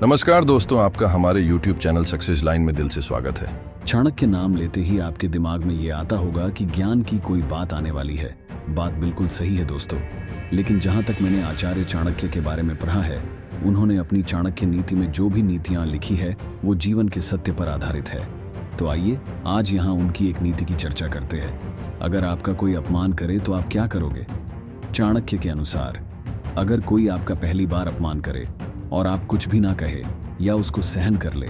नमस्कार दोस्तों, आपका हमारे YouTube चैनल सक्सेस लाइन में दिल से स्वागत है। चाणक्य नाम लेते ही आपके दिमाग में ये आता होगा कि ज्ञान की कोई बात आने वाली है। बात बिल्कुल सही है दोस्तों, लेकिन जहां तक मैंने आचार्य चाणक्य के बारे में पढ़ा है, उन्होंने अपनी चाणक्य नीति में जो भी नीतियां लिखी है वो जीवन के सत्य पर आधारित है। तो आइए आज यहाँ उनकी एक नीति की चर्चा करते हैं। अगर आपका कोई अपमान करे तो आप क्या करोगे? चाणक्य के अनुसार अगर कोई आपका पहली बार अपमान करे और आप कुछ भी ना कहे या उसको सहन कर ले,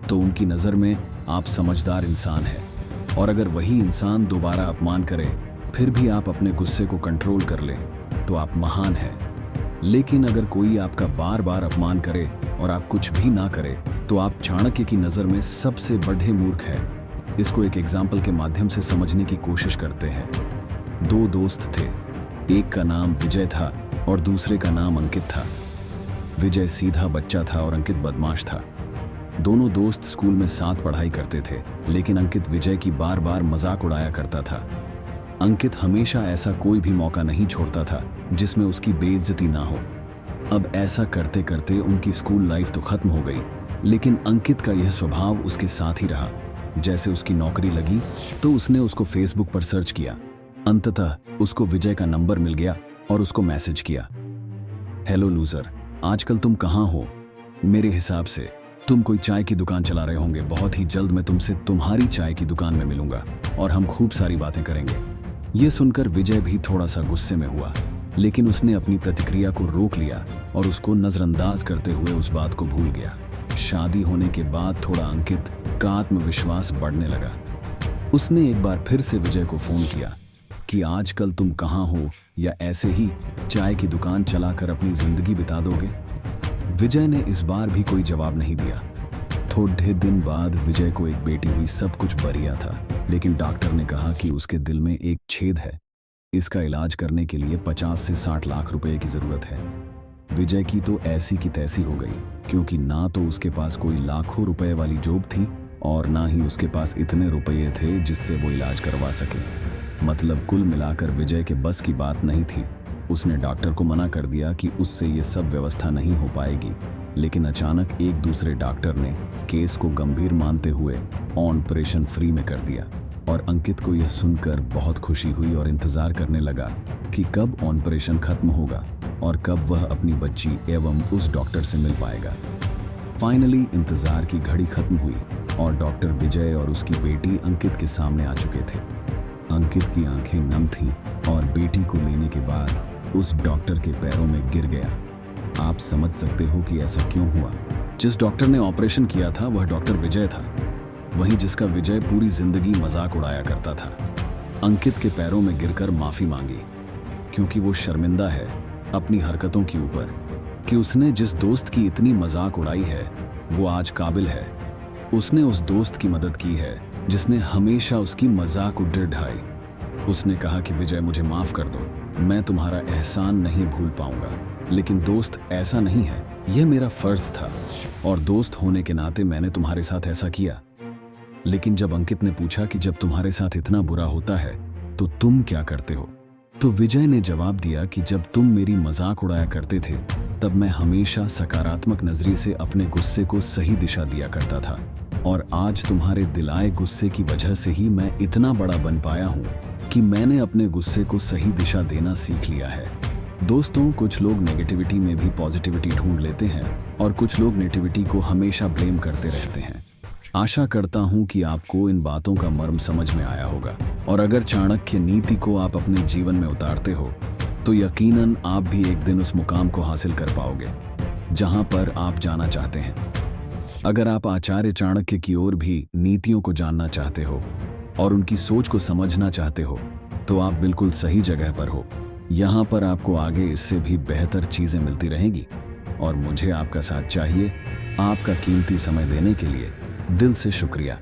तो उनकी नज़र में आप समझदार इंसान हैं। और अगर वही इंसान दोबारा अपमान करे फिर भी आप अपने गुस्से को कंट्रोल कर ले, तो आप महान हैं। लेकिन अगर कोई आपका बार बार अपमान करे और आप कुछ भी ना करे, तो आप चाणक्य की नज़र में सबसे बड़े मूर्ख हैं। इसको एक एग्जाम्पल के माध्यम से समझने की कोशिश करते हैं। दो दोस्त थे, एक का नाम विजय था और दूसरे का नाम अंकित था। विजय सीधा बच्चा था और अंकित बदमाश था। दोनों दोस्त स्कूल में साथ पढ़ाई करते थे, लेकिन अंकित विजय की बार बार मजाक उड़ाया करता था। अंकित हमेशा ऐसा कोई भी मौका नहीं छोड़ता था जिसमें उसकी बेइज्जती ना हो। अब ऐसा करते करते उनकी स्कूल लाइफ तो खत्म हो गई, लेकिन अंकित का यह स्वभाव उसके साथ ही रहा। जैसे उसकी नौकरी लगी तो उसने उसको फेसबुक पर सर्च किया। अंततः उसको विजय का नंबर मिल गया और उसको मैसेज किया, हेलो लूजर, आजकल तुम कहाँ हो? मेरे हिसाब से तुम कोई चाय की दुकान चला रहे होंगे। बहुत ही जल्द मैं तुमसे तुम्हारी चाय की दुकान में मिलूंगा और हम खूब सारी बातें करेंगे। ये सुनकर विजय भी थोड़ा सा गुस्से में हुआ, लेकिन उसने अपनी प्रतिक्रिया को रोक लिया और उसको नजरअंदाज करते हुए उस बात को भूल गया। शादी होने के बाद थोड़ा अंकित का आत्मविश्वास बढ़ने लगा। उसने एक बार फिर से विजय को फोन किया कि आजकल तुम कहाँ हो, या ऐसे ही चाय की दुकान चलाकर अपनी जिंदगी बिता दोगे? विजय ने इस बार भी कोई जवाब नहीं दिया। थोड़े दिन बाद विजय को एक बेटी हुई। सब कुछ बढ़िया था, लेकिन डॉक्टर ने कहा कि उसके दिल में एक छेद है। इसका इलाज करने के लिए 50 से 60 लाख रुपए की जरूरत है। विजय की तो ऐसी की तैसी हो गई, क्योंकि ना तो उसके पास कोई लाखों रुपए वाली जॉब थी और ना ही उसके पास इतने रुपये थे जिससे वो इलाज करवा सके। मतलब कुल मिलाकर विजय के बस की बात नहीं थी। उसने डॉक्टर को मना कर दिया कि उससे ये सब व्यवस्था नहीं हो पाएगी, लेकिन अचानक एक दूसरे डॉक्टर ने केस को गंभीर मानते हुए ऑपरेशन फ्री में कर दिया। और अंकित को यह सुनकर बहुत खुशी हुई और इंतजार करने लगा कि कब ऑपरेशन खत्म होगा और कब वह अपनी बच्ची एवं उस डॉक्टर से मिल पाएगा। फाइनली इंतजार की घड़ी खत्म हुई और डॉक्टर विजय और उसकी बेटी अंकित के सामने आ चुके थे। अंकित की आंखें नम थीं और बेटी को लेने के बाद उस डॉक्टर के पैरों में गिर गया। आप समझ सकते हो कि ऐसा क्यों हुआ। जिस डॉक्टर ने ऑपरेशन किया था वह डॉक्टर विजय था, वहीं जिसका विजय पूरी जिंदगी मजाक उड़ाया करता था। अंकित के पैरों में गिरकर माफी मांगी, क्योंकि वो शर्मिंदा है अपनी हरकतों के ऊपर कि उसने जिस दोस्त की इतनी मजाक उड़ाई है वो आज काबिल है। उसने उस दोस्त की मदद की है जिसने हमेशा उसकी मजाक ढाई। उसने कहा कि विजय मुझे माफ कर दो, मैं तुम्हारा एहसान नहीं भूल पाऊंगा। लेकिन दोस्त ऐसा नहीं है, यह मेरा फर्ज था और दोस्त होने के नाते मैंने तुम्हारे साथ ऐसा किया। लेकिन जब अंकित ने पूछा कि जब तुम्हारे साथ इतना बुरा होता है तो तुम क्या करते हो, तो विजय ने जवाब दिया कि जब तुम मेरी मजाक उड़ाया करते थे तब मैं हमेशा सकारात्मक नजरिए से अपने गुस्से को सही दिशा दिया करता था, और आज तुम्हारे दिलाए गुस्से की वजह से ही मैं इतना बड़ा बन पाया हूँ कि मैंने अपने गुस्से को सही दिशा देना सीख लिया है। दोस्तों, कुछ लोग नेगेटिविटी में भी पॉजिटिविटी ढूंढ लेते हैं और कुछ लोग नेगेटिविटी को हमेशा ब्लेम करते रहते हैं। आशा करता हूँ कि आपको इन बातों का मर्म समझ में आया होगा, और अगर चाणक्य नीति को आप अपने जीवन में उतारते हो तो यकीनन आप भी एक दिन उस मुकाम को हासिल कर पाओगे जहां पर आप जाना चाहते हैं। अगर आप आचार्य चाणक्य की ओर भी नीतियों को जानना चाहते हो और उनकी सोच को समझना चाहते हो, तो आप बिल्कुल सही जगह पर हो। यहाँ पर आपको आगे इससे भी बेहतर चीजें मिलती रहेंगी, और मुझे आपका साथ चाहिए। आपका कीमती समय देने के लिए दिल से शुक्रिया।